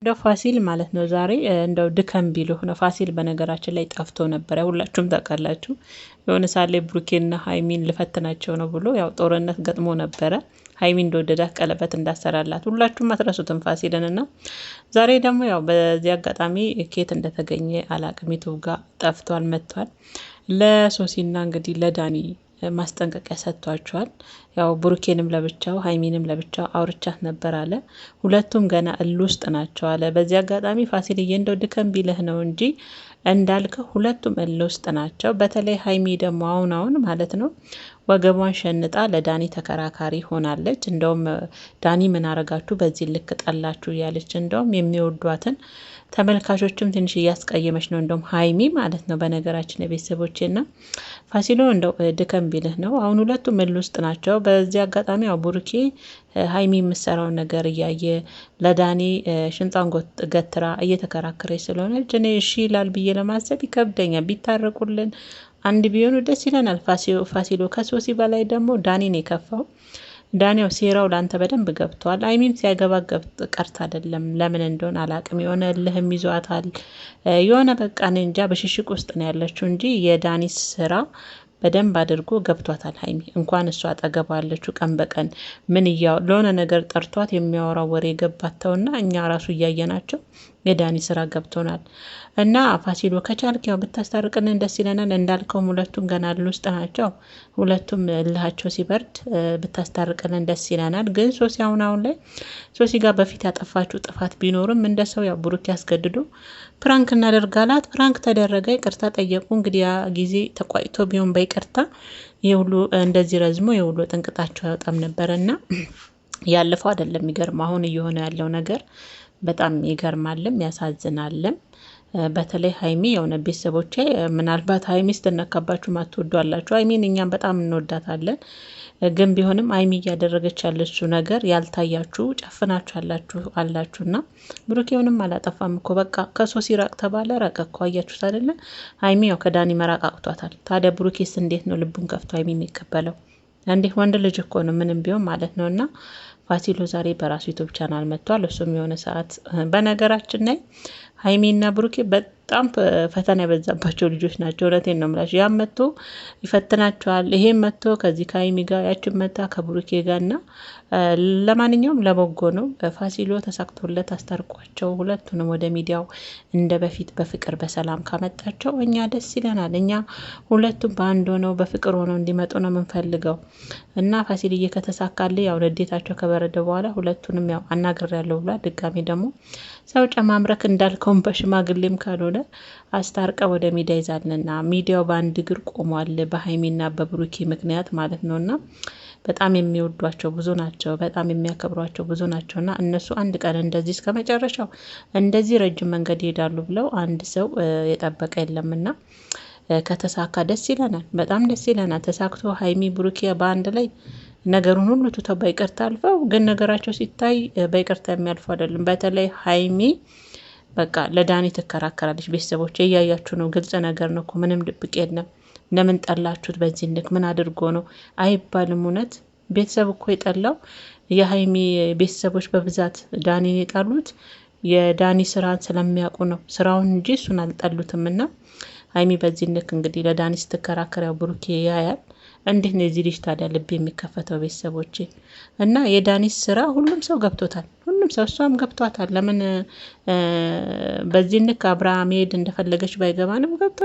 እንደው ፋሲል ማለት ነው ዛሬ እንደው ድከም ቢሉ ነው። ፋሲል በነገራችን ላይ ጠፍቶ ነበር። ሁላችሁም ታውቃላችሁ። የሆነ ሳለ ብሩኬና ሀይሚን ልፈትናቸው ነው ብሎ ያው ጦርነት ገጥሞ ነበረ። ሀይሚ እንደወደዳት ቀለበት እንዳሰራላት ሁላችሁም አትረሱትም ፋሲልን እና ዛሬ ደግሞ ያው በዚህ አጋጣሚ ኬት እንደተገኘ አላቅም። ዩቱብ ጋር ጠፍቷል መጥቷል። ለሶሲና እንግዲህ ለዳኒ ማስጠንቀቂያ ሰጥቷቸዋል። ያው ብሩኬንም ለብቻው ሀይሚንም ለብቻው አውርቻት ነበር አለ። ሁለቱም ገና ውስጥ ናቸው አለ። በዚህ አጋጣሚ ፋሲልዬ እንደው ድከም ቢልህ ነው እንጂ እንዳልከው ሁለቱም ውስጥ ናቸው። በተለይ ሀይሚ ደግሞ አሁን ማለት ነው ወገቧን ሸንጣ ለዳኒ ተከራካሪ ሆናለች። እንደውም ዳኒ ምን አረጋችሁ በዚህ ልክ ጠላችሁ እያለች እንደውም የሚወዷትን ተመልካቾችም ትንሽ እያስቀየመች ነው። እንደውም ሀይሚ ማለት ነው። በነገራችን የቤተሰቦቼና ፋሲሎ እንደው ድከም ቢልህ ነው። አሁን ሁለቱም ውስጥ ናቸው። በዚህ አጋጣሚ ያው ቡሩኬ ሀይሚ የምሰራውን ነገር እያየ ለዳኒ ሽንጣን ገትራ እየተከራከረች ስለሆነ እኔ እሺ ይላል ብዬ ለማሰብ ይከብደኛል። ቢታረቁልን አንድ ቢሆኑ ደስ ይለናል። ፋሲሎ ከሶሲ በላይ ደግሞ ዳኒን የከፋው ዳኒው ሴራው ላንተ በደንብ ገብቷል። አይሚን ሲያገባ ቀርት አይደለም። ለምን እንደሆነ አላቅም። የሆነ እልህም ይዟታል። የሆነ በቃ እንጃ በሽሽቅ ውስጥ ነው ያለችው እንጂ የዳኒ ስራ በደንብ አድርጎ ገብቷታል። ሀይሚ እንኳን እሷ አጠገባለችው ቀን በቀን ምን ለሆነ ነገር ጠርቷት የሚያወራው ወሬ ገባተውና እኛ ራሱ እያየናቸው የዳኒ ስራ ገብቶናል። እና ፋሲሎ ከቻልክ ያው ብታስታርቅልን ደስ ይለናል። እንዳልከውም ሁለቱም ገና ውስጥ ናቸው። ሁለቱም እልሃቸው ሲበርድ ብታስታርቅልን ደስ ይለናል። ግን ሶሲ አሁን ላይ ሶሲ ጋር በፊት ያጠፋችው ጥፋት ቢኖርም እንደ ሰው ያው ብሩክ ያስገድዶ ፕራንክ እናደርጋላት። ፕራንክ ተደረገ፣ ይቅርታ ጠየቁ። እንግዲህ ያ ጊዜ ተቋይቶ ቢሆን በይቅርታ የሁሉ እንደዚህ ረዝሞ የሁሉ ጥንቅጣቸው ያወጣም ነበርና ያለፈው አይደለም። ይገርም አሁን እየሆነ ያለው ነገር በጣም ይገርማልም ያሳዝናልም። በተለይ ሀይሚ የሆነ ቤተሰቦቼ ምናልባት ሀይሚ ስትነካባችሁ ማትወዱ አላችሁ። ሀይሚን እኛም በጣም እንወዳታለን። ግን ቢሆንም ሀይሚ እያደረገች ያለችው ነገር ያልታያችሁ ጨፍናችሁ አላችሁና ብሩኬውንም አላጠፋም እኮ በቃ ከሶሲ ራቅ ተባለ ራቀ እኮ አያችሁት አይደለ? ሀይሚ ያው ከዳኒ መራቅ አቅቷታል። ታዲያ ብሩኬስ እንዴት ነው ልቡን ከፍቶ ሀይሚ የሚቀበለው? እንዴት ወንድ ልጅ እኮ ነው ምንም ቢሆን ማለት ነው። እና ፋሲሎ ዛሬ በራሱ ዩቱብ ቻናል መጥቷል። እሱም የሆነ ሰዓት በነገራችን ላይ ሀይሚና ብሩኬ በጣም ፈተና የበዛባቸው ልጆች ናቸው። እውነቴን ነው የምላቸው። ያም መጥቶ ይፈትናቸዋል፣ ይሄም መጥቶ ከዚህ ከሀይሚ ጋር ያችን መታ ከብሩኬ ጋር እና ለማንኛውም ለበጎ ነው። ፋሲሎ ተሳክቶለት አስታርቋቸው ሁለቱንም ወደ ሚዲያው እንደ በፊት በፍቅር በሰላም ካመጣቸው እኛ ደስ ይለናል። እኛ ሁለቱም በአንድ ሆነው በፍቅር ሆነው እንዲመጡ ነው የምንፈልገው እና ፋሲልዬ ከተሳካልህ ያው ንዴታቸው ከበረደ በኋላ ሁለቱንም ያው አናግሬያለሁ ብሏል። ድጋሚ ደግሞ ሰው ጨማምረክ እንዳልከውን በሽማግሌም ካልሆነ አስታርቀ ወደ ሚዲያ ይዛልና ሚዲያው በአንድ እግር ቆሟል በሀይሚና በብሩኬ ምክንያት ማለት ነውና በጣም የሚወዷቸው ብዙ ናቸው። በጣም የሚያከብሯቸው ብዙ ናቸውና እነሱ አንድ ቀን እንደዚህ እስከ መጨረሻው እንደዚህ ረጅም መንገድ ይሄዳሉ ብለው አንድ ሰው የጠበቀ የለምና ከተሳካ ደስ ይለናል። በጣም ደስ ይለናል። ተሳክቶ ሀይሚ ብሩኬ በአንድ ላይ ነገሩን ሁሉ ትተው በይቅርታ አልፈው፣ ግን ነገራቸው ሲታይ በይቅርታ የሚያልፉ አይደለም። በተለይ ሀይሚ በቃ ለዳኒ ትከራከራለች። ቤተሰቦች እያያችሁ ነው። ግልጽ ነገር ነው እኮ ምንም ድብቅ የለም። ለምን ጠላችሁት? በዚህ ልክ ምን አድርጎ ነው አይባልም። እውነት ቤተሰብ እኮ የጠላው የሀይሚ ቤተሰቦች በብዛት ዳኒን የጣሉት የዳኒ ስራን ስለሚያውቁ ነው፣ ስራውን እንጂ እሱን አልጠሉትም። እና ሀይሚ በዚህ ልክ እንግዲህ ለዳኒ ስትከራከር ያው ብሩኬ ያያል። እንዴት ነው የዚህ ልጅ ታዲያ ልብ የሚከፈተው? ቤተሰቦቼ እና የዳኒስ ስራ ሁሉም ሰው ገብቶታል። ሁሉም ሰው እሷም ገብቷታል። ለምን በዚህ ልክ አብራ መሄድ እንደፈለገች ባይገባንም ገብቶ